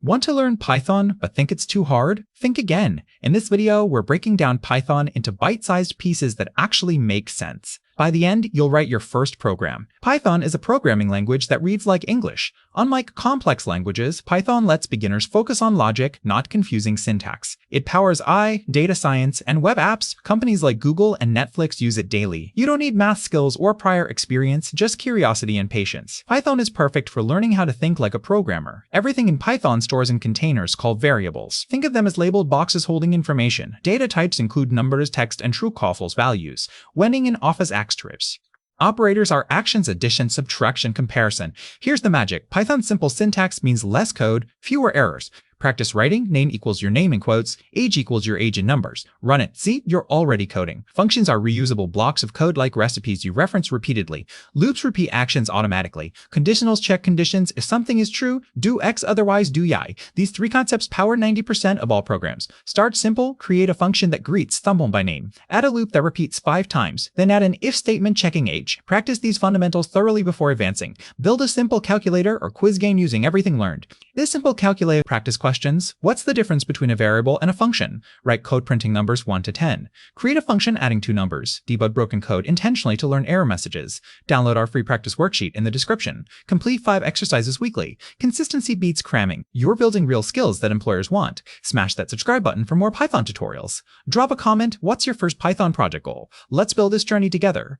Want to learn Python but think it's too hard? Think again. In this video, we're breaking down Python into bite-sized pieces that actually make sense. By the end, you'll write your first program. Python is a programming language that reads like English. Unlike complex languages, Python lets beginners focus on logic, not confusing syntax. It powers AI, data science, and web apps. Companies like Google and Netflix use it daily. You don't need math skills or prior experience, just curiosity and patience. Python is perfect for learning how to think like a programmer. Everything in Python stores in containers called variables. Think of them as labeled boxes holding information. Data types include numbers, text, and true or false values. Wending and office asterisks. Operators are actions, addition, subtraction, comparison. Here's the magic. Python's simple syntax means less code, fewer errors. Practice writing, name equals your name in quotes, age equals your age in numbers. Run it. See, you're already coding. Functions are reusable blocks of code like recipes you reference repeatedly. Loops repeat actions automatically. Conditionals check conditions. If something is true, do X, otherwise do Y. These three concepts power 90% of all programs. Start simple, create a function that greets someone by name. Add a loop that repeats 5 times, then add an if statement checking age. Practice these fundamentals thoroughly before advancing. Build a simple calculator or quiz game using everything learned. This simple calculator practice questions. What's the difference between a variable and a function? Write code printing numbers 1 to 10. Create a function adding 2 numbers. Debug broken code intentionally to learn error messages. Download our free practice worksheet in the description. Complete 5 exercises weekly. Consistency beats cramming. You're building real skills that employers want. Smash that subscribe button for more Python tutorials. Drop a comment. What's your first Python project goal? Let's build this journey together.